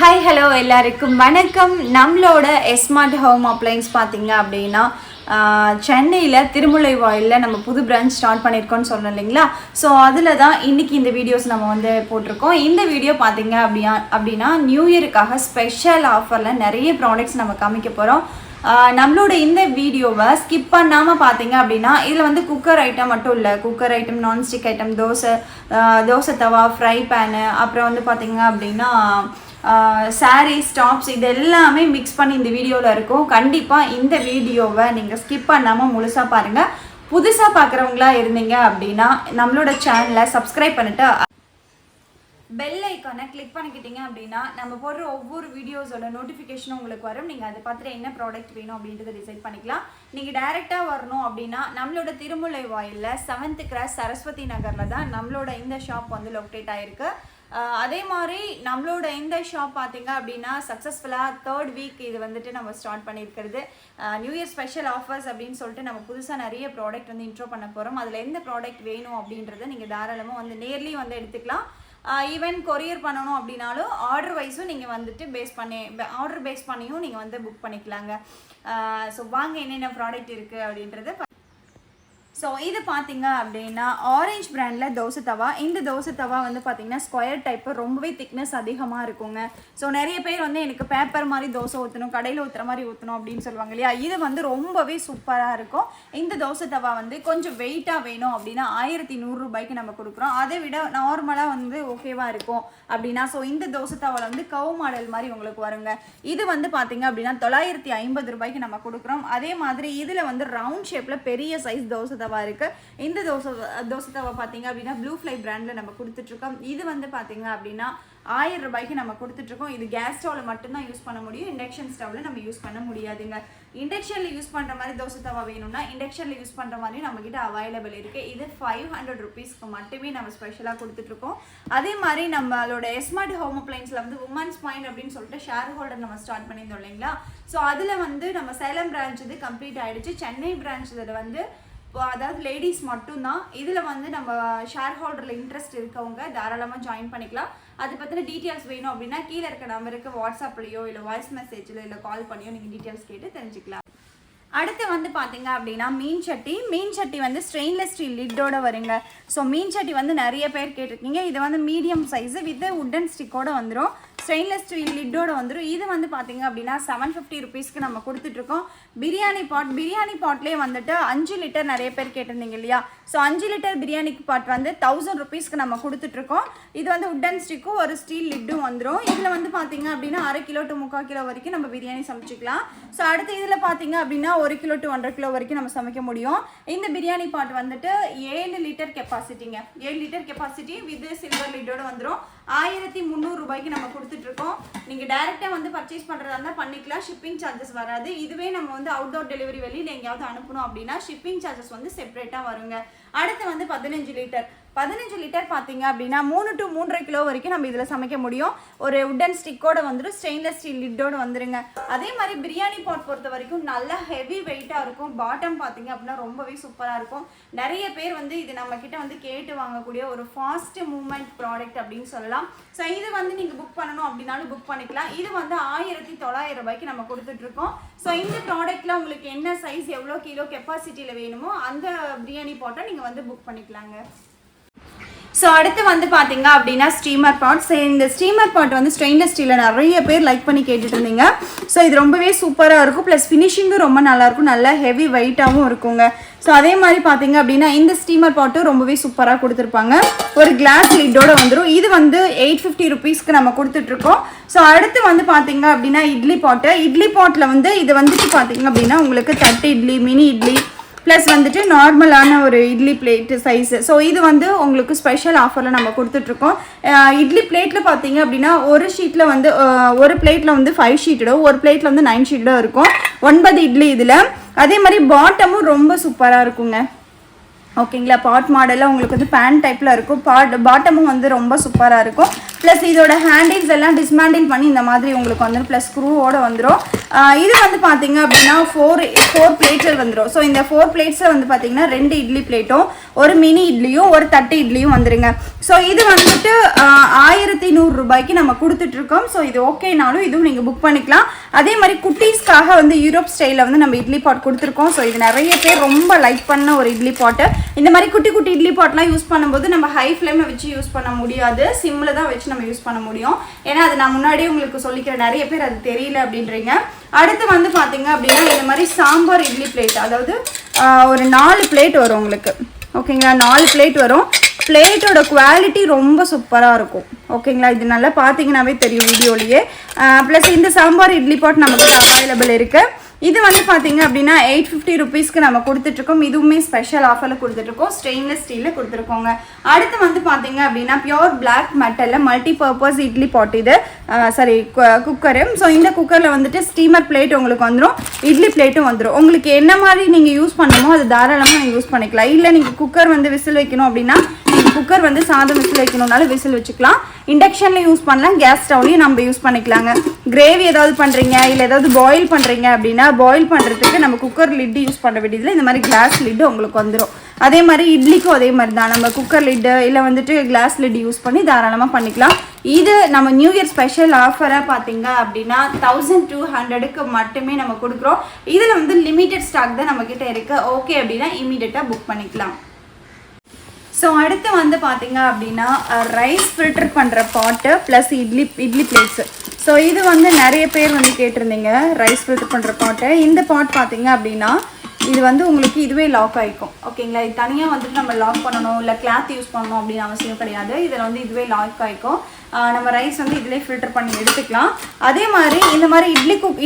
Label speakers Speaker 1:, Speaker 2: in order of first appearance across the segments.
Speaker 1: Hi hello எல்லாருக்கும் வணக்கம். நம்மளோட ஸ்மார்ட் ஹோம் அப்ளையன்ஸ் பார்த்தீங்க அப்படின்னா சென்னையில் திருமுல்லைவாயிலில் நம்ம புது பிரான்ச் ஸ்டார்ட் பண்ணியிருக்கோம்னு சொன்னோம் இல்லைங்களா. ஸோ அதில் தான் இன்றைக்கி இந்த வீடியோஸ் நம்ம வந்து போட்டிருக்கோம். இந்த வீடியோ பார்த்தீங்க அப்படின்னா நியூ இயருக்காக ஸ்பெஷல் ஆஃபரில் நிறைய ப்ராடக்ட்ஸ் நம்ம காமிக்க போகிறோம். நம்மளோட இந்த வீடியோவை ஸ்கிப் பண்ணாமல் பார்த்தீங்க அப்படின்னா இதில் வந்து குக்கர் ஐட்டம் மட்டும் இல்லை, cooker item, nonstick item, dosa தவா, ஃப்ரை பேனு, அப்புறம் வந்து பார்த்தீங்க அப்படின்னா சாரீஸ், டாப்ஸ், இது எல்லாமே மிக்ஸ் பண்ணி இந்த வீடியோவில் இருக்கும். கண்டிப்பாக இந்த வீடியோவை நீங்கள் ஸ்கிப் பண்ணாமல் முழுசாக பாருங்கள். புதுசாக பார்க்குறவங்களா இருந்தீங்க அப்படின்னா நம்மளோட சேனலை சப்ஸ்கிரைப் பண்ணிவிட்டு பெல் ஐக்கானை கிளிக் பண்ணிக்கிட்டீங்க அப்படின்னா நம்ம போடுற ஒவ்வொரு வீடியோஸோட நோட்டிஃபிகேஷனும் உங்களுக்கு வரும். நீங்கள் அதை பார்த்துட்டு என்ன ப்ராடக்ட் வேணும் அப்படின்றத டிசைட் பண்ணிக்கலாம். நீங்கள் டைரெக்டாக வரணும் அப்படின்னா நம்மளோட திருமுல்லைவாயிலில் 7th கிராஸ் சரஸ்வதி நகரில் தான் நம்மளோட இந்த ஷாப் வந்து லொக்கேட் ஆகிருக்கு. அதே மாதிரி நம்மளோட இந்த ஷாப் பார்த்தீங்க அப்படின்னா சக்ஸஸ்ஃபுல்லாக 3rd வீக் இது வந்துட்டு நம்ம ஸ்டார்ட் பண்ணியிருக்கிறது. நியூ இயர் ஸ்பெஷல் ஆஃபர்ஸ் அப்படின்னு சொல்லிட்டு நம்ம புதுசாக நிறைய ப்ராடக்ட் வந்து இன்ட்ரோ பண்ண போகிறோம். அதில் எந்த ப்ராடக்ட் வேணும் அப்படின்றத நீங்கள் தாராளமாக வந்து நேர்லேயும் வந்து எடுத்துக்கலாம். ஈவன் கொரியர் பண்ணணும் அப்படின்னாலும் ஆர்டர் வைஸும் நீங்கள் வந்துட்டு ஆர்டர் பேஸ் பண்ணியும் நீங்கள் வந்து புக் பண்ணிக்கலாங்க. ஸோ வாங்க என்னென்ன ப்ராடக்ட் இருக்குது அப்படின்றத. ஸோ இது பார்த்தீங்க அப்படின்னா ஆரஞ்ச் பிராண்டில் தோசை தவா. இந்த தோசை தவா வந்து பார்த்தீங்கன்னா ஸ்கொயர் டைப்பு, ரொம்பவே திக்னஸ் அதிகமாக இருக்குங்க. ஸோ நிறைய பேர் வந்து எனக்கு பேப்பர் மாதிரி தோசை ஊற்றணும், கடையில் ஊற்றுற மாதிரி ஊற்றணும் அப்படின்னு சொல்லுவாங்க இல்லையா. இது வந்து ரொம்பவே சூப்பராக இருக்கும். இந்த தோசை தவா வந்து கொஞ்சம் வெயிட்டாக வேணும் அப்படின்னா 1100 ரூபாய்க்கு நம்ம கொடுக்குறோம். அதை விட நார்மலாக வந்து ஓகேவாக இருக்கும் அப்படின்னா ஸோ இந்த தோசை தவாவில் வந்து கவு மாடல் மாதிரி உங்களுக்கு வருங்க. இது வந்து பார்த்தீங்க அப்படின்னா 950 ரூபாய்க்கு நம்ம கொடுக்குறோம். அதே மாதிரி இதில் வந்து ரவுண்ட் ஷேப்பில் பெரிய சைஸ் தோசை தவா இருக்கு. இந்த தோசை தவா பார்த்தீங்க அப்படின்னா ப்ளூ ஃப்ளை பிராண்ட்ல நம்ம கொடுத்துட்டு இருக்கோம். இது வந்து பார்த்தீங்க அப்படின்னா 1000 ரூபாய்க்கு நம்ம கொடுத்துட்டு இருக்கோம். இது கேஸ் ஸ்டவ்ல மட்டும்தான் யூஸ் பண்ண முடியும், இண்டக்ஷன் ஸ்டவ்ல நம்ம யூஸ் பண்ண முடியாதுங்க. இண்டக்ஷன்ல யூஸ் பண்ற மாதிரி தோசை தவா வேணும்னா இண்டக்ஷன்ல யூஸ் பண்ற மாதிரி நம்ம கிட்ட அவைலபிள் இருக்கு. இது 500 ரூபீஸ்க்கு மட்டுமே நம்ம ஸ்பெஷலா கொடுத்துட்டு இருக்கோம். அதே மாதிரி நம்மளோட ஸ்மார்ட் ஹோம் அப்ளையன்ஸ்ல வந்து உமன்ஸ் பாயிண்ட் அப்படின்னு சொல்லிட்டு ஷேர் ஹோல்டர் நம்ம ஸ்டார்ட் பண்ணியிருந்தோம் இல்லைங்களா. ஸோ அதுல வந்து நம்ம சேலம் பிரான்ச் இது கம்ப்ளீட் ஆயிடுச்சு. சென்னை பிரான்ச் இதில் வந்து அதாவது லேடிஸ் மட்டும்தான். இதில் வந்து நம்ம ஷேர் ஹோல்டரில் இன்ட்ரெஸ்ட் இருக்கவங்க தாராளமாக ஜாயின் பண்ணிக்கலாம். அது பற்றின டீட்டெயில்ஸ் வேணும் அப்படின்னா கீழே இருக்க நம்பருக்கு வாட்ஸ்அப்லையோ இல்லை வாய்ஸ் மெசேஜில் இல்லை கால் பண்ணியோ நீங்கள் டீட்டெயில்ஸ் கேட்டு தெரிஞ்சுக்கலாம். அடுத்து வந்து பார்த்தீங்க அப்படின்னா மீன் சட்டி வந்து ஸ்டெயின்லெஸ் ஸ்டீல் லிட்டோட வருங்க. ஸோ மீன் சட்டி வந்து நிறைய பேர் கேட்டிருக்கீங்க. இது வந்து மீடியம் சைஸு வித் உட்டன் ஸ்டிக்கோட வந்துடும், ஸ்டெயின்லெஸ் ஸ்டீல் லிட்டோட வந்துடும். இது வந்து பார்த்தீங்க அப்படின்னா 750 ரூபீஸ்க்கு நம்ம கொடுத்துட்ருக்கோம். பிரியாணி பாட்லேயே வந்துட்டு 5 லிட்டர் நிறைய பேர் கேட்டிருந்தீங்க இல்லையா. ஸோ 5 லிட்டர் பிரியாணி பாட் வந்து 1000 ரூபீஸ்க்கு நம்ம கொடுத்துட்ருக்கோம். இது வந்து உட்டன் ஸ்டிக்கும் ஒரு ஸ்டீல் லிட்டும் வந்துடும். இதில் வந்து பார்த்தீங்க அப்படின்னா 1/2 கிலோ to 3/4 கிலோ வரைக்கும் நம்ம பிரியாணி சமைச்சிக்கலாம். ஸோ அடுத்து இதில் பார்த்தீங்க அப்படின்னா 1 கிலோ to 1.5 கிலோ வரைக்கும் நம்ம சமைக்க முடியும். இந்த பிரியாணி பாட் வந்துட்டு 7 லிட்டர் கெப்பாசிட்டிங்க. 7 லிட்டர் கெப்பாசிட்டி வித் சில்வர் லிட்டோட வந்துடும். 1300 ரூபாய்க்கு நம்ம கொடுத்துட்ருக்கோம். நீங்கள் டைரெக்டாக வந்து பர்ச்சேஸ் பண்ணுறதா இருந்தால் பண்ணிக்கலாம், ஷிப்பிங் சார்ஜஸ் வராது. இதுவே நம்ம வந்து அவுட்டோர் டெலிவரி வெளியில் எங்கேயாவது அனுப்பணும் அப்படின்னா ஷிப்பிங் சார்ஜஸ் வந்து செப்பரேட்டாக வருங்க. அடுத்து வந்து 15 லிட்டர் பார்த்தீங்க அப்படின்னா 3 to 3.5 கிலோ வரைக்கும் நம்ம இதில் சமைக்க முடியும். ஒரு உட்டன் ஸ்டிக்கோட வந்துடும், ஸ்டெயின்லெஸ் ஸ்டீல் லிட்டோட வந்துருங்க. அதே மாதிரி பிரியாணி பாட் பொறுத்த வரைக்கும் நல்லா ஹெவி வெயிட்டாக இருக்கும். பாட்டம் பார்த்தீங்க அப்படின்னா ரொம்பவே சூப்பராக இருக்கும். நிறைய பேர் வந்து இது நம்ம கிட்ட வந்து கேட்டு வாங்கக்கூடிய ஒரு ஃபாஸ்ட் மூவ்மெண்ட் ப்ராடக்ட் அப்படின்னு சொல்லலாம். ஸோ இது வந்து நீங்கள் புக் பண்ணணும் அப்படின்னாலும் புக் பண்ணிக்கலாம். இது வந்து 1900 ரூபாய்க்கு நம்ம கொடுத்துட்ருக்கோம். ஸோ இந்த ப்ராடக்ட்டில் உங்களுக்கு என்ன சைஸ், எவ்வளோ கிலோ கெப்பாசிட்டியில் வேணுமோ அந்த பிரியாணி பாட்டை நீங்கள் வந்து புக் பண்ணிக்கலாங்க. ஸோ அடுத்து வந்து பார்த்தீங்க அப்படின்னா ஸ்டீமர் பாட். இந்த ஸ்டீமர் பாட் வந்து ஸ்டெயின்லெஸ் ஸ்டீலில் நிறைய பேர் லைக் பண்ணி கேட்டுட்டு இருந்தீங்க. ஸோ இது ரொம்பவே சூப்பராக இருக்கும், ப்ளஸ் ஃபினிஷிங்கும் ரொம்ப நல்லாயிருக்கும், நல்லா ஹெவி வெயிட்டாகவும் இருக்குங்க. ஸோ அதே மாதிரி பார்த்தீங்க அப்படின்னா இந்த ஸ்டீமர் பாட்டும் ரொம்பவே சூப்பராக கொடுத்துருப்பாங்க. ஒரு கிளாஸ் லிட்டோட வந்துடும். இது வந்து 850 ரூபீஸ்க்கு நம்ம கொடுத்துட்ருக்கோம். ஸோ அடுத்து வந்து பார்த்தீங்க அப்படின்னா இட்லி பாட்டில் வந்து இது வந்துட்டு பார்த்தீங்க அப்படின்னா உங்களுக்கு தட்டு இட்லி, மினி இட்லி ப்ளஸ் வந்துட்டு நார்மலான ஒரு இட்லி பிளேட்டு சைஸு. ஸோ இது வந்து உங்களுக்கு ஸ்பெஷல் ஆஃபரில் நம்ம கொடுத்துட்ருக்கோம். இட்லி பிளேட்டில் பார்த்தீங்க அப்படின்னா ஒரு ஷீட்டில் வந்து ஒரு பிளேட்டில் வந்து 5 ஷீட்டோ, ஒரு பிளேட்டில் வந்து 9 ஷீட்டோ இருக்கும். 9 இட்லி இதில். அதே மாதிரி பாட்டமும் ரொம்ப சூப்பராக இருக்குங்க. ஓகேங்களா. பாட் மாடலில் உங்களுக்கு வந்து பேன் டைப்பில் இருக்கும். பாட்டமும் வந்து ரொம்ப சூப்பராக இருக்கும். ப்ளஸ் இதோட ஹேண்டில்ஸ் எல்லாம் டிஸ்மேண்டில் பண்ணி இந்த மாதிரி உங்களுக்கு வந்துடும், ப்ளஸ் ஸ்க்ரூவோடு வந்துடும். இது வந்து பார்த்தீங்க அப்படின்னா 4 பிளேட்ஸில் வந்துடும். ஸோ இந்த 4 பிளேட்ஸில் வந்து பார்த்தீங்கன்னா 2 இட்லி பிளேட்டும், ஒரு மினி இட்லியும், ஒரு தட்டு இட்லியும் வந்துடுங்க. ஸோ இது வந்துட்டு 1100 ரூபாய்க்கு நம்ம கொடுத்துட்ருக்கோம். ஸோ இது ஓகேனாலும் இதுவும் நீங்கள் புக் பண்ணிக்கலாம். அதே மாதிரி குட்டீஸ்க்காக வந்து யூரோப் ஸ்டைலில் வந்து நம்ம இட்லி பாட் கொடுத்துருக்கோம். ஸோ இது நிறைய பேர் ரொம்ப லைக் பண்ண ஒரு இட்லி பாட்டு. இந்த மாதிரி குட்டி குட்டி இட்லி பாட்லாம் யூஸ் பண்ணும்போது நம்ம ஹை ஃப்ளேமில் வச்சு யூஸ் பண்ண முடியாது, சிம்மில் தான் வச்சு நம்ம யூஸ் பண்ண முடியும். ஏன்னா அது நான் முன்னாடியே உங்களுக்கு சொல்லிக்கிறேன், நிறைய பேர் அது தெரியல அப்படின்றீங்க. அடுத்து வந்து பார்த்தீங்க அப்படின்னா இந்த மாதிரி சாம்பார் இட்லி பிளேட், அதாவது ஒரு 4 பிளேட் வரும் உங்களுக்கு. ஓகேங்களா, 4 பிளேட் வரும். பிளேட்டோட குவாலிட்டி ரொம்ப சூப்பராக இருக்கும். ஓகேங்களா, இது நல்லா பார்த்தீங்கன்னாவே தெரியும் வீடியோலேயே. ப்ளஸ் இந்த சாம்பார் இட்லி பாட் நம்மக்கிட்ட அவைலபிள் இருக்குது. இது வந்து பார்த்தீங்க அப்படின்னா 850 ருபீஸ்க்கு நம்ம கொடுத்துட்ருக்கோம். இதுவுமே ஸ்பெஷல் ஆஃபரில் கொடுத்துட்ருக்கோம். ஸ்டெயின்லெஸ் ஸ்டீலில் கொடுத்துருக்கோங்க. அடுத்து வந்து பார்த்தீங்க அப்படின்னா பியோர் பிளாக் மெட்டலில் மல்டி பர்பஸ் இட்லி பாட், இது குக்கரு. ஸோ இந்த குக்கரில் வந்துட்டு ஸ்டீமர் பிளேட் உங்களுக்கு வந்துடும், இட்லி பிளேட்டும் வந்துடும். உங்களுக்கு என்ன மாதிரி நீங்கள் யூஸ் பண்ணணுமோ அது தாராளமாக நீங்கள் யூஸ் பண்ணிக்கலாம். இல்லை நீங்கள் குக்கர் வந்து விசில் வைக்கணும் அப்படின்னா நீங்கள் குக்கர் வந்து சாதம் விசில் வைக்கணும்னாலும் விசில் வச்சுக்கலாம். இண்டக்ஷனில் யூஸ் பண்ணலாம், கேஸ் ஸ்டவ்லையும் நம்ம யூஸ் பண்ணிக்கலாங்க. கிரேவி ஏதாவது பண்ணுறீங்க இல்லை ஏதாவது பாயில் பண்ணுறீங்க அப்படின்னா பாயில் பண்ணுறதுக்கு நம்ம குக்கர் லிட்டு யூஸ் பண்ண வேண்டியதில்லை, இந்த மாதிரி கிளாஸ் லிட்டு உங்களுக்கு வந்துடும். அதே மாதிரி இட்லிக்கும் அதே மாதிரி தான், நம்ம குக்கர் லிட்டு இல்லை வந்துட்டு கிளாஸ் லிட்டு யூஸ் பண்ணி தாராளமாக பண்ணிக்கலாம். இது நம்ம நியூ இயர் ஸ்பெஷல் ஆஃபராக பார்த்தீங்க அப்படின்னா 1200க்கு மட்டுமே நம்ம கொடுக்குறோம். இதில் வந்து லிமிட்டட் ஸ்டாக் தான் நம்மக்கிட்ட இருக்குது. ஓகே அப்படின்னா இமீடியட்டாக புக் பண்ணிக்கலாம். ஸோ அடுத்து வந்து பார்த்தீங்க அப்படின்னா ரைஸ் ஃபில்டர் பண்ணுற பாட்டு ப்ளஸ் இட்லி பிளேட்ஸு. ஸோ இது வந்து நிறைய பேர் வந்து கேட்டிருந்தீங்க ரைஸ் ஃபில்டர் பண்ணுற பாட்டு. இந்த பாட் பார்த்தீங்க அப்படின்னா இது வந்து உங்களுக்கு இதுவே லாக் ஆகிக்கும். ஓகேங்களா, இது தனியாக வந்துட்டு நம்ம லாக் பண்ணணும் இல்லை கிளாத் யூஸ் பண்ணணும் அப்படின்னு அவசியம் கிடையாது. இதில் வந்து இதுவே லாக் ஆகிக்கும். நம்ம ரைஸ் வந்து இதிலே ஃபில்டர் பண்ணி எடுத்துக்கலாம். அதே மாதிரி இந்த மாதிரி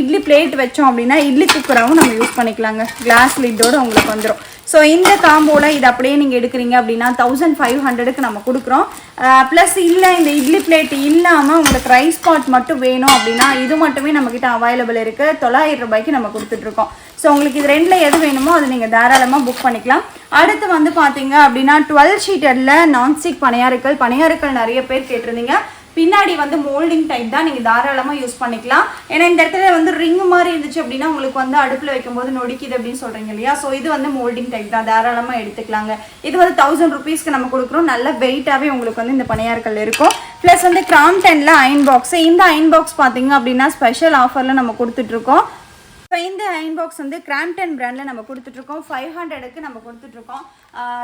Speaker 1: இட்லி பிளேட் வச்சோம் அப்படின்னா இட்லி குக்கராகவும் நம்ம யூஸ் பண்ணிக்கலாங்க. கிளாஸ் லிட்டோடு உங்களுக்கு வந்துடும். ஸோ இந்த காம்போவில் இது அப்படியே நீங்கள் எடுக்கிறீங்க அப்படின்னா 1500க்கு நம்ம கொடுக்குறோம். ப்ளஸ் இல்லை இந்த இட்லி பிளேட் இல்லாமல் உங்களுக்கு ரைஸ் பாட் மட்டும் வேணும் அப்படின்னா இது மட்டுமே நம்மக்கிட்ட அவைலபிள் இருக்குது. 900 ரூபாய்க்கு நம்ம கொடுத்துட்ருக்கோம். ஸோ உங்களுக்கு இது ரெண்டில் எது வேணுமோ அது நீங்கள் தாராளமாக புக் பண்ணிக்கலாம். அடுத்து வந்து பார்த்தீங்க அப்படின்னா 12 ஷீட்டரில் நான்ஸ்டிக் பணியாரக்கல் நிறைய பேர் கேட்டிருந்தீங்க. பின்னாடி வந்து மோல்டிங் டைப் தான், நீங்கள் தாராளமாக யூஸ் பண்ணிக்கலாம். ஏன்னா இந்த இடத்துல வந்து ரிங் மாதிரி இருந்துச்சு அப்படின்னா உங்களுக்கு வந்து அடுப்பில் வைக்கும்போது நொடிக்குது அப்படின்னு சொல்கிறீங்க இல்லையா. ஸோ இது வந்து மோல்டிங் டைப் தான், தாராளமாக எடுத்துக்கலாங்க. இது வந்து 1000 ருபீஸ்க்கு நம்ம கொடுக்குறோம். நல்ல வெயிட்டாகவே உங்களுக்கு வந்து இந்த பணியாரக்கல் இருக்கும். ப்ளஸ் வந்து கிராம்டனில் அயன் பாக்ஸு, இந்த அயன் பாக்ஸ் பார்த்தீங்க அப்படின்னா ஸ்பெஷல் ஆஃபரில் நம்ம கொடுத்துட்ருக்கோம். ஸோ இந்த அயன் பாக்ஸ் வந்து கிராம்டன் பிராண்டில் நம்ம கொடுத்துட்ருக்கோம். 500க்கு நம்ம கொடுத்துட்ருக்கோம்.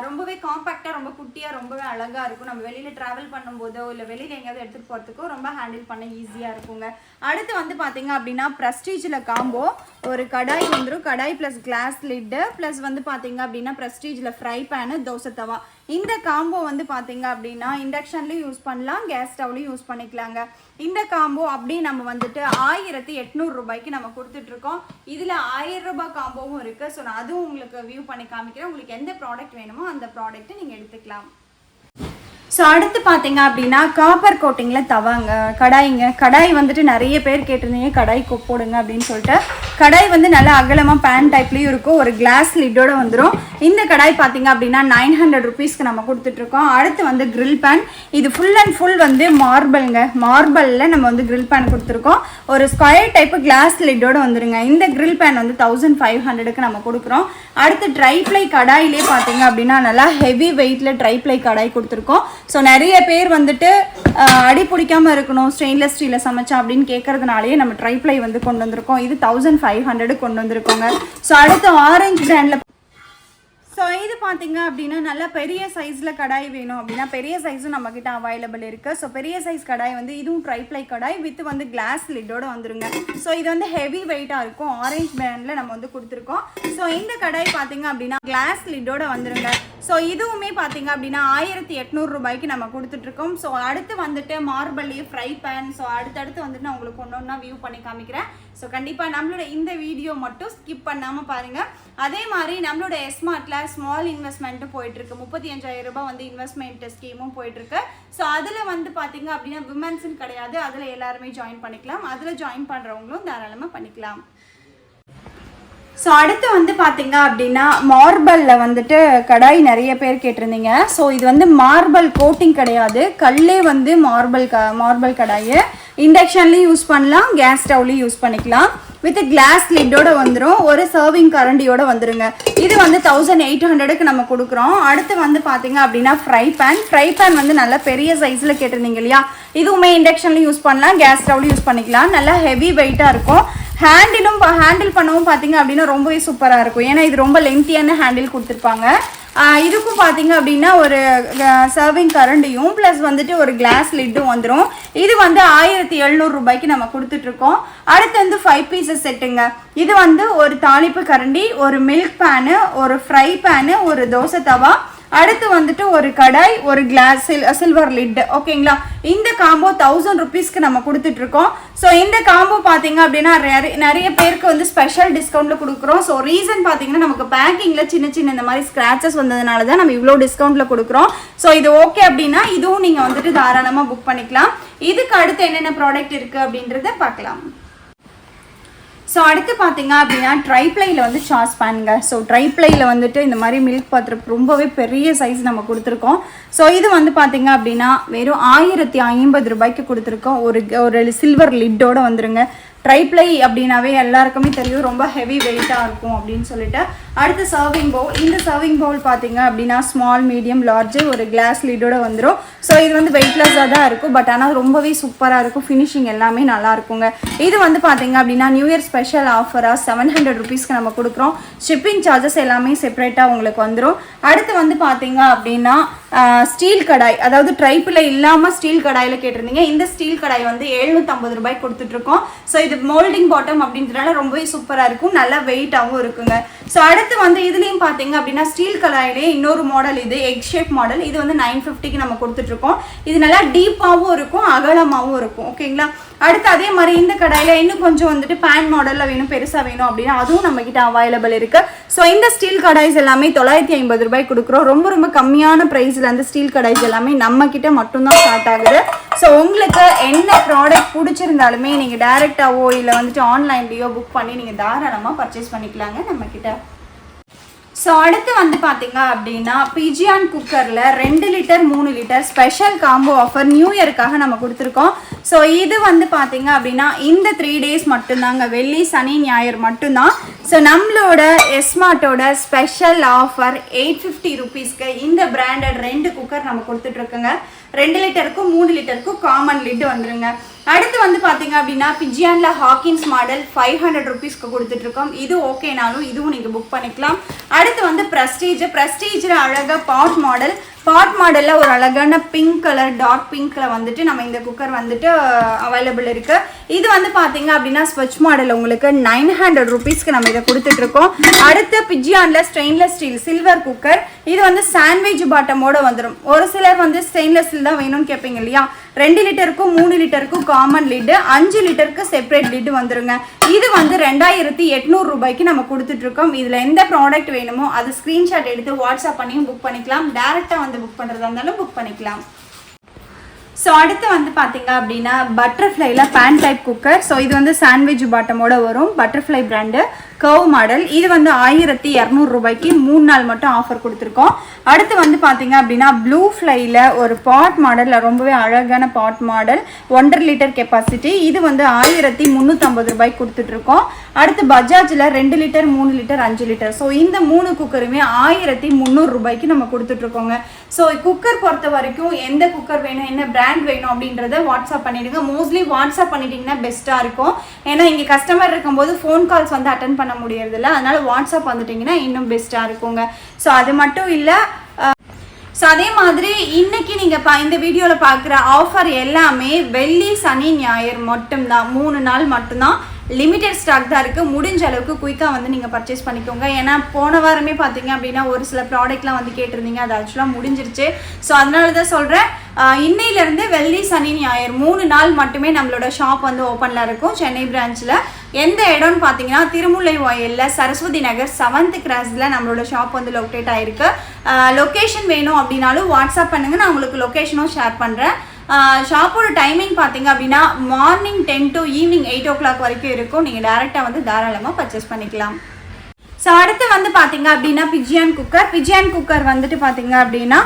Speaker 1: ரொம்பவே காம்பேக்டாக, ரொம்ப குட்டியாக, ரொம்பவே அழகாக இருக்கும். நம்ம வெளியில் ட்ராவல் பண்ணும்போதோ இல்லை வெளியில் எங்கேயாவது எடுத்துகிட்டு போகிறதுக்கோ ரொம்ப ஹேண்டில் பண்ண ஈஸியாக இருக்குங்க. அடுத்து வந்து பார்த்தீங்க அப்படின்னா ப்ரெஸ்டீஜில் காம்போ ஒரு கடாய் வந்துடும். கடாய் ப்ளஸ் கிளாஸ் லிட்டு ப்ளஸ் வந்து பார்த்தீங்க அப்படின்னா ப்ரெஸ்டீஜில் ஃப்ரை பேனு, தோசை தவா. இந்த காம்போ வந்து பார்த்தீங்க அப்படின்னா இண்டக்ஷன்லேயும் யூஸ் பண்ணலாம், கேஸ் ஸ்டவ்லையும் யூஸ் பண்ணிக்கலாங்க. இந்த காம்போ அப்படியே நம்ம வந்துட்டு 1800 ரூபாய்க்கு நம்ம கொடுத்துட்ருக்கோம். இதில் 1000 ரூபாய் காம்போவும் இருக்குது. ஸோ நான் அதுவும் உங்களுக்கு வியூ பண்ணி காமிக்கிறேன். உங்களுக்கு எந்த ப்ராடக்ட் வேணுமோ அந்த ப்ராடக்ட்டை நீங்கள் எடுத்துக்கலாம். ஸோ அடுத்து பார்த்தீங்க அப்படின்னா காப்பர் கோட்டிங்கில் தவாங்க கடாய் வந்துட்டு நிறைய பேர் கேட்டிருந்தீங்க கடாய் போடுங்க அப்படின்னு சொல்லிட்டு. கடாய் வந்து நல்லா அகலமாக பேன் டைப்லேயும் இருக்கும், ஒரு கிளாஸ் லிட்டோட வந்துடும். இந்த கடாய் பார்த்தீங்க அப்படின்னா 900 ருபீஸ்க்கு நம்ம கொடுத்துட்ருக்கோம். அடுத்து வந்து கிரில் பேன், இது ஃபுல் அண்ட் ஃபுல் வந்து மார்பிளில் நம்ம வந்து கிரில் பேன் கொடுத்துருக்கோம். ஒரு ஸ்கொயர் டைப்பு கிளாஸ் லிட்டோட வந்துடுங்க. இந்த கிரில் பேன் வந்து 1500க்கு நம்ம கொடுக்குறோம். அடுத்து ட்ரை ப்ளை கடாயிலே பார்த்தீங்க அப்படின்னா நல்லா ஹெவி வெயிட்டில் ட்ரை ப்ளை கடாய் கொடுத்துருக்கோம். ஸோ நிறைய பேர் வந்துட்டு அடி பிடிக்காமல் இருக்கணும் ஸ்டெயின்லெஸ் ஸ்டீலில் சமைச்சா அப்படின்னு கேட்கறதுனாலேயே நம்ம ட்ரை ப்ளை வந்து கொண்டு வந்திருக்கோம். இது 1500 கொண்டு வந்திருக்கோங்க. ஸோ அடுத்து ஆரஞ்சு பிராண்டில் ஸோ இது பார்த்தீங்க அப்படின்னா நல்லா பெரிய சைஸில் கடாய் வேணும் அப்படின்னா பெரிய சைஸும் நம்மக்கிட்ட அவைலபிள் இருக்குது. ஸோ பெரிய சைஸ் கடாய் வந்து இதுவும் ட்ரைப்ளை கடாய் வித் வந்து கிளாஸ் லிட்டோட வந்துருங்க. ஸோ இது வந்து ஹெவி வெயிட்டாக இருக்கும். ஆரஞ்ச் பிராண்டில் நம்ம வந்து கொடுத்துருக்கோம். ஸோ இந்த கடாய் பார்த்தீங்க அப்படின்னா கிளாஸ் லிட்டோட வந்துருங்க. ஸோ இதுவுமே பார்த்தீங்க அப்படின்னா 1800 ரூபாய்க்கு நம்ம கொடுத்துட்ருக்கோம். ஸோ அடுத்து வந்துட்டு மார்பல்லி ஃப்ரை பேன். ஸோ அடுத்தடுத்து வந்துட்டு நான் உங்களுக்கு ஒன்றா வியூ பண்ணி காமிக்கிறேன். ஸோ கண்டிப்பாக நம்மளோட இந்த வீடியோ மட்டும் ஸ்கிப் பண்ணாமல் பாருங்கள். அதே மாதிரி நம்மளோட எஸ்மார்ட்டில் ஸ்மால் இன்வெஸ்ட்மெண்ட்டும் போயிட்டுருக்கு. 35,000 ரூபாய் வந்து இன்வெஸ்ட்மெண்ட் ஸ்கீமும் போயிட்டுருக்கு. ஸோ அதில் வந்து பார்த்தீங்க அப்படின்னா விமன்ஸுன்னு கிடையாது, அதில் எல்லாருமே ஜாயின் பண்ணிக்கலாம். அதில் ஜாயின் பண்ணுறவங்களும் தாராளமாக பண்ணிக்கலாம். ஸோ அடுத்து வந்து பார்த்தீங்க அப்படின்னா மார்பலில் வந்துட்டு கடாய் நிறைய பேர் கேட்டிருந்தீங்க. ஸோ இது வந்து மார்பல் கோட்டிங் கிடையாது, கல்லே வந்து மார்பல் கடாய். இண்டக்ஷன்லேயும் யூஸ் பண்ணலாம், கேஸ் ஸ்டவ்லேயும் யூஸ் பண்ணிக்கலாம். வித் கிளாஸ் லிட்டோட வந்துடும், ஒரு சர்விங் கரண்டியோட வந்துருங்க. இது வந்து 1800க்கு நம்ம கொடுக்குறோம். அடுத்து வந்து பார்த்தீங்க அப்படின்னா ஃப்ரை பேன் வந்து நல்லா பெரிய சைஸில் கேட்டிருந்தீங்க இல்லையா, இதுவுமே இண்டக்ஷன்லையும் யூஸ் பண்ணலாம், கேஸ் ஸ்டவ்லையும் யூஸ் பண்ணிக்கலாம். நல்லா ஹெவி வெயிட்டாக இருக்கும். ஹேண்டில் பண்ணவும் பார்த்தீங்க அப்படின்னா ரொம்பவே சூப்பராக இருக்கும். ஏன்னா இது ரொம்ப லென்த்தியான ஹேண்டில் கொடுத்துருப்பாங்க. இதுக்கும் பார்த்தீங்க அப்படின்னா ஒரு சர்விங் கரண்டியும் ப்ளஸ் வந்துட்டு ஒரு கிளாஸ் லிட்டும் வந்துடும். இது வந்து 1700 ரூபாய்க்கு நம்ம கொடுத்துட்ருக்கோம். அடுத்து வந்து 5 பீசஸ் செட்டுங்க. இது வந்து ஒரு தாளிப்பு கரண்டி, ஒரு மில்க் பேனு, ஒரு ஃப்ரை பேனு, ஒரு தோசை தவா, அடுத்து வந்துட்டு ஒரு கடாய், ஒரு கிளாஸ் சில்வர் லிட். ஓகேங்களா, இந்த காம்போ 1000 ருபீஸ்க்கு நம்ம கொடுத்துட்ருக்கோம். ஸோ இந்த காம்போ பார்த்தீங்க அப்படின்னா நிறைய பேருக்கு வந்து ஸ்பெஷல் டிஸ்கவுண்ட்டில் கொடுக்குறோம். ஸோ ரீசன் பார்த்தீங்கன்னா நமக்கு பேக்கிங்கில் சின்ன இந்த மாதிரி ஸ்க்ராச்சஸ் வந்ததுனால தான் நம்ம இவ்வளோ டிஸ்கவுண்ட்டில் கொடுக்குறோம். ஸோ இது ஓகே அப்படின்னா இதுவும் நீங்கள் வந்துட்டு தாராளமாக புக் பண்ணிக்கலாம். இதுக்கு அடுத்து என்னென்ன ப்ராடக்ட் இருக்குது அப்படின்றத பார்க்கலாம். ஸோ அடுத்து பார்த்தீங்க அப்படின்னா ட்ரைப்ளையில் வந்து சாஸ் பேனுங்க. ஸோ ட்ரைப்ளையில் வந்துட்டு இந்த மாதிரி மில்க் பாத்திரம் ரொம்பவே பெரிய சைஸ் நம்ம கொடுத்துருக்கோம். ஸோ இது வந்து பார்த்தீங்க அப்படின்னா வெறும் 1050 ரூபாய்க்கு கொடுத்துருக்கோம். ஒரு சில்வர் லிட்டோட வந்துருங்க. ட்ரைப்ளை அப்படின்னாவே எல்லாருக்குமே தெரியும் ரொம்ப ஹெவி வெயிட்டாக இருக்கும் அப்படின்னு சொல்லிட்டு. அடுத்து சர்விங் பவுல். இந்த சர்விங் பவுல் பார்த்தீங்க அப்படின்னா ஸ்மால், மீடியம், லார்ஜ், ஒரு கிளாஸ் லிட்டோட வந்துடும். ஸோ இது வந்து வெயிட்லெஸ்ஸாக தான் இருக்கும், பட் ஆனால் ரொம்பவே சூப்பராக இருக்கும். ஃபினிஷிங் எல்லாமே நல்லா இருக்குங்க. இது வந்து பார்த்தீங்க அப்படின்னா நியூ இயர் ஸ்பெஷல் ஆஃபராக 700 ருபீஸ்க்கு நம்ம கொடுக்குறோம். ஷிப்பிங் சார்ஜஸ் எல்லாமே செப்பரேட்டாக உங்களுக்கு வந்துடும். அடுத்து வந்து பார்த்தீங்க அப்படின்னா ஸ்டீல் கடாய், அதாவது ட்ரைப்பில் இல்லாமல் ஸ்டீல் கடாயில் கேட்டிருந்தீங்க. இந்த ஸ்டீல் கடாய் வந்து 750 ரூபாய்க்கு கொடுத்துட்ருக்கோம். ஸோ இது மோல்டிங் பாட்டம் அப்படின்றதுனால ரொம்பவே சூப்பராக இருக்கும், நல்லா வெயிட்டாகவும் இருக்குங்க. ஸோ அடுத்து வந்து இதுலேயும் பார்த்தீங்க அப்படின்னா ஸ்டீல் கடாயிலே இன்னொரு மாடல், இது எக் ஷேப் மாடல். இது வந்து 950க்கு நம்ம கொடுத்துட்ருக்கோம். இது நல்லா டீப்பாகவும் இருக்கும், அகலமாகவும் இருக்கும். ஓகேங்களா, அடுத்து அதே மாதிரி இந்த கடாயில் இன்னும் கொஞ்சம் வந்துட்டு பேன் மாடலில் வேணும், பெருசாக வேணும் அப்படின்னா அதுவும் நம்மக்கிட்ட அவைலபிள் இருக்குது. ஸோ இந்த ஸ்டீல் கடாய்ஸ் எல்லாமே 950 ரூபாய்க்கு கொடுக்குறோம். ரொம்ப கம்மியான ப்ரைஸில் அந்த ஸ்டீல் கடாய்ஸ் எல்லாமே நம்மக்கிட்ட மட்டும்தான் ஸ்டார்ட் ஆகுது. ஸோ உங்களுக்கு என்ன ப்ராடக்ட் பிடிச்சிருந்தாலுமே நீங்கள் டைரெக்டாகவோ இல்லை வந்துட்டு ஆன்லைன்லேயோ புக் பண்ணி நீங்கள் தாராளமாக பர்ச்சேஸ் பண்ணிக்கலாங்க நம்மக்கிட்ட. ஸோ அடுத்து வந்து பார்த்தீங்க அப்படின்னா பிஜியான் குக்கரில் 2 litre 3 litre special combo offer new இயருக்காக நம்ம கொடுத்துருக்கோம். ஸோ இது வந்து பார்த்தீங்க அப்படின்னா இந்த 3 டேஸ் மட்டும்தாங்க, வெள்ளி சனி ஞாயிறு மட்டும்தான். ஸோ நம்மளோட எஸ்மார்ட்டோட ஸ்பெஷல் ஆஃபர் 850 ருபீஸ்க்கு இந்த பிராண்டட் 2 குக்கர் நம்ம கொடுத்துட்ருக்கோங்க. 2 லிட்டருக்கும் 3 லிட்டருக்கும் காமன் லிட் வந்துருங்க. அடுத்து வந்து பார்த்தீங்க அப்படின்னா பிஜியானில் ஹாக்கின்ஸ் மாடல் 500 ருபீஸ்க்கு கொடுத்துட்ருக்கோம். இது ஓகேனாலும் இதுவும் நீங்கள் புக் பண்ணிக்கலாம். அடுத்து வந்து ப்ரெஸ்டீஜில் அழகாக பாட் மாடலில் ஒரு அழகான பிங்க் கலர், டார்க் பிங்க்கில் வந்துட்டு நம்ம இந்த குக்கர் வந்துட்டு அவைலபிள் இருக்குது. இது வந்து பார்த்தீங்க அப்படின்னா ஸ்விட்ச் மாடல் உங்களுக்கு 900 ருபீஸ்க்கு நம்ம இதை கொடுத்துட்ருக்கோம். அடுத்து பிஜியானில் ஸ்டெயின்லெஸ் ஸ்டீல் சில்வர் குக்கர். இது வந்து சாண்ட்விச் பாட்டமோடு வந்துடும். ஒரு சிலர் வந்து ஸ்டெயின்லெஸ் ஸ்டீல் தான் வேணும்னு கேட்பீங்க இல்லையா, 2 லிட்டருக்கும் 3 லிட்டருக்கும் காமன் லிட்டு, 5 லிட்டருக்கு செப்பரேட் லிட்டு வந்துருங்க. இது வந்து 2800 ரூபாய்க்கு நம்ம கொடுத்துட்ருக்கோம். இதில் எந்த ப்ராடக்ட் வேணுமோ அது ஸ்க்ரீன்ஷாட் எடுத்து வாட்ஸ்அப் பண்ணியும் புக் பண்ணிக்கலாம், டேரெக்டாக வந்து புக் பண்ணுறதா இருந்தாலும் புக் பண்ணிக்கலாம். ஸோ அடுத்து வந்து பார்த்தீங்க அப்படின்னா பட்டர்ஃப்ளையில் பேன் டைப் குக்கர். ஸோ இது வந்து சாண்ட்விச் பாட்டமோட வரும், பட்டர்ஃப்ளை பிராண்டு கர்வ் மாடல். இது வந்து 1200 ரூபாய்க்கு 3 நாள் மட்டும் ஆஃபர் கொடுத்துருக்கோம். அடுத்து வந்து பார்த்தீங்க அப்படின்னா ப்ளூ ஃப்ளையில் ஒரு பாட் மாடலில் ரொம்பவே அழகான பாட் மாடல், 1.5 லிட்டர் கெப்பாசிட்டி. இது வந்து 1350 ரூபாய்க்கு கொடுத்துட்ருக்கோம். அடுத்து பஜாஜில் 2 லிட்டர் 3 லிட்டர் 5 லிட்டர். ஸோ இந்த 3 குக்கருமே 1300 ரூபாய்க்கு நம்ம கொடுத்துட்ருக்கோங்க. ஸோ குக்கர் பொறுத்த வரைக்கும் எந்த குக்கர் வேணும், என்ன பிராண்ட் வேணும் அப்படின்றத வாட்ஸ்அப் பண்ணிவிடுங்க. மோஸ்ட்லி வாட்ஸ்அப் பண்ணிட்டீங்கன்னா பெஸ்ட்டாக இருக்கும். ஏன்னா இங்கே கஸ்டமர் இருக்கும்போது ஃபோன் கால்ஸ் வந்து அட்டன் பண்ண முடியறதில்ல, அதனால வாட்ஸ்அப் வந்துட்டிங்கன்னா இன்னும் பெஸ்ட்டாக இருக்குங்க. ஸோ அது மட்டும் இல்லை, ஸோ அதே மாதிரி இன்னைக்கு நீங்கள் இந்த வீடியோவில் பார்க்குற ஆஃபர் எல்லாமே வெள்ளி சனி ஞாயிறு மட்டும்தான், 3 நாள் மட்டும்தான். லிமிடெட் ஸ்டாக் தான் இருக்குது. முடிஞ்ச அளவுக்கு குயிக்காக வந்து நீங்கள் பர்ச்சேஸ் பண்ணிக்கோங்க. ஏன்னா போன வாரமே பார்த்தீங்க அப்படின்னா ஒரு சில ப்ராடக்ட்லாம் வந்து கேட்டிருந்தீங்க, அது ஆக்சுவலாக முடிஞ்சிருச்சு. ஸோ அதனால தான் சொல்கிறேன், இன்னையிலேருந்து வெள்ளி சனி ஞாயிறு 3 நாள் மட்டுமே நம்மளோட ஷாப் வந்து ஓப்பனில் இருக்கும் சென்னை பிரான்ச்சில். எந்த இடம்னு பார்த்தீங்கன்னா திருமுல்லை வாயிலில் சரஸ்வதி நகர் 7th கிராஸில் நம்மளோட ஷாப் வந்து லொக்கேட் ஆகிருக்கு. லொக்கேஷன் வேணும் அப்படின்னாலும் வாட்ஸ்அப் பண்ணுங்கள், நான் உங்களுக்கு லொக்கேஷனும் ஷேர் பண்ணுறேன். ஷாப்போட டைமிங் பார்த்தீங்க அப்படின்னா மார்னிங் 10 to ஈவினிங் 8 o'clock வரைக்கும் இருக்கும். நீங்கள் டேரெக்டாக வந்து தாராளமாக பர்ச்சேஸ் பண்ணிக்கலாம். ஸோ அடுத்து வந்து பார்த்தீங்க அப்படின்னா பிஜியான் குக்கர் வந்துட்டு பார்த்தீங்க அப்படின்னா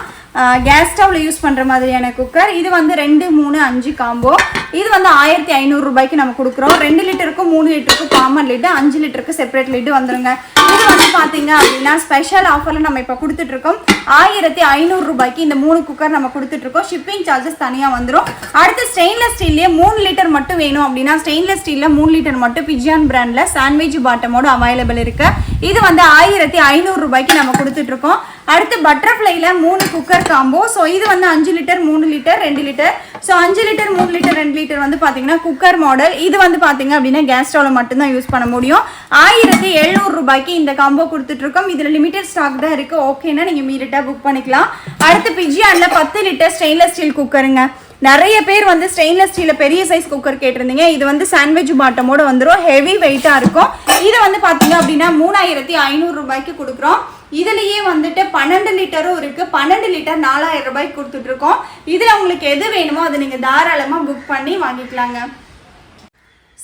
Speaker 1: கேஸ் ஸ்டவ்வில் யூஸ் பண்ணுற மாதிரியான குக்கர். இது வந்து 2, 3, 5 காம்போ. இது வந்து 1500 ரூபாய்க்கு நம்ம கொடுக்குறோம். 2 லிட்டருக்கும் 3 லிட்டருக்கும் காமன் லிட்டு, 5 லிட்டருக்கு செப்பரேட் லிட்டு வந்துருங்க. இது வந்து பார்த்தீங்க அப்படின்னா ஸ்பெஷல் ஆஃபரில் நம்ம இப்போ கொடுத்துட்ருக்கோம். 1500 ரூபாய்க்கு இந்த 3 குக்கர் நம்ம கொடுத்துட்ருக்கோம். ஷிப்பிங் சார்ஜஸ் தனியாக வந்துடும். அடுத்து ஸ்டெயின்லெஸ் ஸ்டீல்லே 3 லிட்டர் மட்டும் வேணும் அப்படின்னா ஸ்டெயின்லெஸ் ஸ்டீலில் 3 லிட்டர் மட்டும் பிஜியான் பிராண்டில் சாண்ட்விச் பாட்டமோடு அவைலபிள் இருக்குது. இது வந்து 1500 ரூபாய்க்கு நம்ம கொடுத்துட்ருக்கோம். அடுத்து பட்டர்ஃப்ளைல 3 குக்கர் காம்போ. ஸோ இது வந்து 5 litre 3 litre 2 litre. So 5 litre 3 litre 2 litre வந்து பார்த்தீங்கன்னா குக்கர் மாடல். இது வந்து பார்த்தீங்க அப்படின்னா கேஸ் ஸ்டவ்வில் மட்டும்தான் யூஸ் பண்ண முடியும். 1700 ரூபாய்க்கு இந்த காம்போ கொடுத்துட்ருக்கோம். இதில் லிமிடெட் ஸ்டாக் தான் இருக்குது. ஓகேன்னா நீங்கள் மீறிட்டாக புக் பண்ணிக்கலாம். அடுத்து பிஜியானில் 10 லிட்டர் ஸ்டெயின்லெஸ் ஸ்டீல் குக்கருங்க. நிறைய பேர் வந்து ஸ்டெயின்லெஸ் ஸ்டீலில் பெரிய சைஸ் குக்கர் கேட்டிருந்தீங்க. இது வந்து சாண்ட்விச் பாட்டமோடு வந்துடும். ஹெவி வெயிட்டாக இருக்கும். இது வந்து பார்த்தீங்க அப்படின்னா 3500 ரூபாய்க்கு கொடுக்குறோம். இதுலேயே வந்துட்டு 12 லிட்டரும் இருக்குது. 12 லிட்டர் 4000 ரூபாய்க்கு கொடுத்துட்ருக்கோம். இதில் உங்களுக்கு எது வேணுமோ அதை நீங்கள் தாராளமாக புக் பண்ணி வாங்கிக்கலாங்க.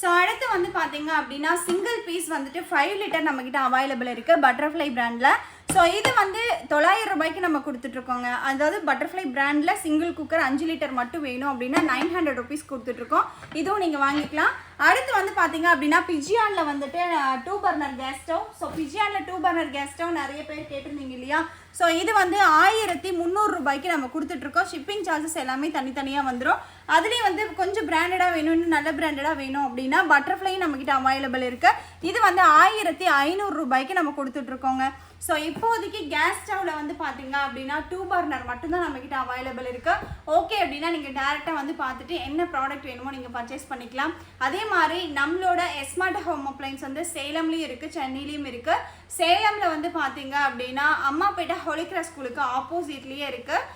Speaker 1: ஸோ அடுத்து வந்து பார்த்தீங்க அப்படின்னா சிங்கிள் பீஸ் வந்துட்டு 5 லிட்டர் நம்மக்கிட்ட அவைலபிள் இருக்குது பட்டர்ஃப்ளை பிராண்டில். ஸோ இது வந்து 900 ரூபாய்க்கு நம்ம கொடுத்துட்ருக்கோங்க. அதாவது பட்டர்ஃப்ளை பிராண்டில் சிங்கிள் குக்கர் 5 லிட்டர் மட்டும் வேணும் அப்படின்னா 900 ருபீஸ் கொடுத்துட்ருக்கோம். இதுவும் நீங்கள் வாங்கிக்கலாம். அடுத்து வந்து பார்த்தீங்க அப்படின்னா பிஜியானில் வந்துட்டு 2 பர்னர் கேஸ் ஸ்டவ். ஸோ பிஜியானில் 2 பர்னர் கேஸ் ஸ்டவ் நிறைய பேர் கேட்டிருந்தீங்க இல்லையா? ஸோ இது வந்து 1300 ரூபாய்க்கு நம்ம கொடுத்துட்ருக்கோம். ஷிப்பிங் சார்ஜஸ் எல்லாமே தனித்தனியாக வந்துடும். அதுலேயும் வந்து கொஞ்சம் பிராண்டடாக வேணும், இன்னும் நல்ல பிராண்டடாக வேணும் அப்படின்னா பட்டர்ஃப்ளையும் நம்மக்கிட்ட அவைலபிள் இருக்குது. இது வந்து 1500 ரூபாய்க்கு நம்ம கொடுத்துட்ருக்கோங்க. ஸோ இப்போதைக்கு கேஸ் ஸ்டவ்வில் வந்து பார்த்தீங்க அப்படின்னா 2 பர்னர் மட்டும்தான் நம்மக்கிட்ட அவைலபிள் இருக்குது. ஓகே அப்படின்னா நீங்கள் டேரெக்டாக வந்து பார்த்துட்டு என்ன ப்ராடக்ட் வேணுமோ நீங்கள் பர்ச்சேஸ் பண்ணிக்கலாம். அதே மாதிரி நம்மளோட எஸ்மார்ட் ஹோம் அப்ளைன்ஸ் வந்து சேலம்லேயும் இருக்குது, சென்னையிலையும் இருக்குது. சேலமில் வந்து பார்த்தீங்க அப்படின்னா அம்மாப்பேட்டை ஹோலிகிராஸ் ஸ்கூலுக்கு ஆப்போசிட்லேயே இருக்குது.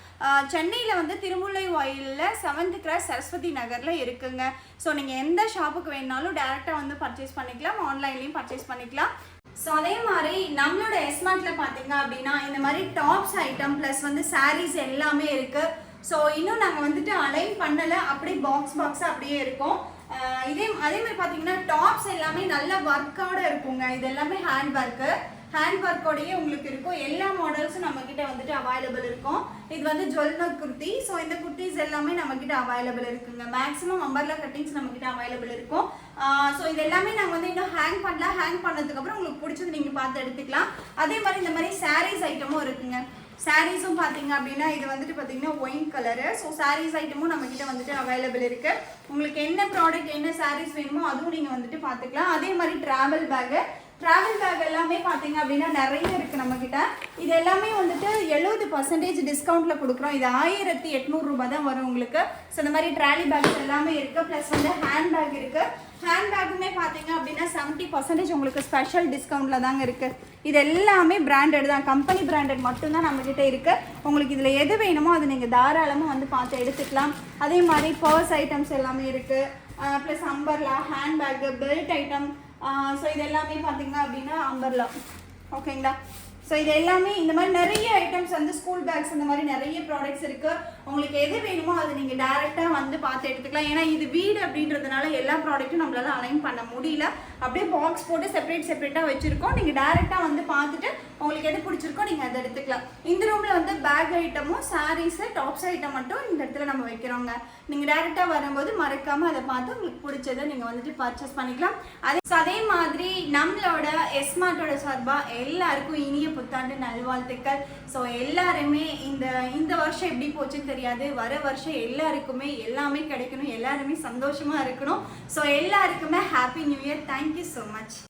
Speaker 1: சென்னையில் வந்து திருமுல்லை வாயிலில் 7th கிராஸ் சரஸ்வதி நகரில் இருக்குங்க. ஸோ நீங்கள் எந்த ஷாப்புக்கு வேணாலும் டேரெக்டாக வந்து பர்ச்சேஸ் பண்ணிக்கலாம், ஆன்லைன்லேயும் பர்ச்சேஸ் பண்ணிக்கலாம். ஸோ அதே மாதிரி நம்மளோட எஸ்மார்ட்டில் பார்த்தீங்க அப்படின்னா இந்த மாதிரி டாப்ஸ் ஐட்டம் ப்ளஸ் வந்து சாரீஸ் எல்லாமே இருக்குது. ஸோ இன்னும் நாங்கள் வந்துட்டு அலைன் பண்ணலை, அப்படியே பாக்ஸாக அப்படியே இருக்கும். அதே மாதிரி பார்த்தீங்கன்னா டாப்ஸ் எல்லாமே நல்ல ஒர்க்கோடு இருக்குங்க. இது எல்லாமே ஹேண்ட் ஒர்க்கோடையே உங்களுக்கு இருக்கும். எல்லா மாடல்ஸும் நம்மக்கிட்ட வந்துட்டு அவைலபிள் இருக்கும். இது வந்து ஜுவல்நக் குர்த்தி. ஸோ இந்த குர்த்திஸ் எல்லாமே நம்மக்கிட்ட அவைலபிள் இருக்குங்க. மேக்ஸிமம் அம்பர்லா கட்டிங்ஸ் நம்மக்கிட்ட அவைலபிள் இருக்கும். ஸோ இது எல்லாமே நாங்கள் வந்து இன்னும் ஹேங் பண்ணலாம். ஹேங் பண்ணதுக்கப்புறம் உங்களுக்கு பிடிச்சது நீங்கள் பார்த்து எடுத்துக்கலாம். அதே மாதிரி இந்த மாதிரி சாரீஸ் ஐட்டமும் இருக்குங்க. சாரீஸும் பார்த்தீங்க அப்படின்னா இது வந்துட்டு பார்த்தீங்கன்னா ஒயின் கலரு. ஸோ சாரீஸ் ஐட்டமும் நம்மக்கிட்ட வந்துட்டு அவைலபிள் இருக்குது. உங்களுக்கு என்ன ப்ராடக்ட் என்ன சாரீஸ் வேணுமோ அதுவும் நீங்கள் வந்துட்டு பார்த்துக்கலாம். அதே மாதிரி ட்ராவல் பேக் எல்லாமே பார்த்தீங்க அப்படின்னா நிறைய இருக்குது நம்மக்கிட்ட. இது எல்லாமே வந்துட்டு 70% டிஸ்கவுண்ட்டில் கொடுக்குறோம். இது 1800 ரூபாய் தான் வரும் உங்களுக்கு. ஸோ இந்த மாதிரி ட்ராலி பேக்ஸ் எல்லாமே இருக்குது. ப்ளஸ் வந்து ஹேண்ட் பேக் இருக்குது. ஹேண்ட் பேக்குமே பார்த்தீங்க அப்படின்னா 70% உங்களுக்கு ஸ்பெஷல் டிஸ்கவுண்ட்டில் தாங்க இருக்குது. இது எல்லாமே பிராண்டட் தான், கம்பெனி பிராண்டட் மட்டும்தான் நம்மக்கிட்ட இருக்குது. உங்களுக்கு இதில் எது வேணுமோ அது நீங்கள் தாராளமாக வந்து பார்த்து எடுத்துக்கலாம். அதே மாதிரி பர்ஸ் ஐட்டம்ஸ் எல்லாமே இருக்குது. Plus umbrella, hand bag, belt item. So இது எல்லாமே பார்த்தீங்க அப்படின்னா அம்பர்லா. ஓகேங்களா? ஸோ இது எல்லாமே இந்த மாதிரி நிறைய ஐட்டம்ஸ் வந்து ஸ்கூல் பேக்ஸ் இந்த மாதிரி நிறைய ப்ராடக்ட்ஸ் இருக்குது. உங்களுக்கு எது வேணுமோ அது நீங்கள் டேரெக்டாக வந்து பார்த்து எடுத்துக்கலாம். ஏன்னா இது வீடு அப்படின்றதுனால எல்லா ப்ராடக்ட்டும் நம்மளால அலைன் பண்ண முடியல. அப்படியே பாக்ஸ் போட்டு செப்பரேட்டாக வச்சுருக்கோம். நீங்கள் டேரெக்டாக வந்து பார்த்துட்டு உங்களுக்கு எது பிடிச்சிருக்கோ நீங்கள் அதை எடுத்துக்கலாம். இந்த ரூமில் வந்து பேக் ஐட்டமும் சாரீஸு டாப்ஸ் ஐட்டம் மட்டும் இந்த இடத்துல நம்ம வைக்கிறோங்க. நீங்கள் டேரெக்டாக வரும்போது மறக்காமல் அதை பார்த்து உங்களுக்கு பிடிச்சதை நீங்கள் வந்துட்டு பர்ச்சேஸ் பண்ணிக்கலாம். அதே மாதிரி நம்மளோட எஸ்மார்ட்டோட சார்பாக எல்லாருக்கும் இனிய புத்தாண்டு நல்வாழ்த்துக்கள். ஸோ எல்லாருமே இந்த வருஷம் எப்படி போச்சுன்னு தெரியாது. வர வருஷம் எல்லாருக்குமே எல்லாமே கிடைக்கணும், எல்லாருமே சந்தோஷமாக இருக்கணும். ஸோ எல்லாருக்குமே happy new year. Thank you so much.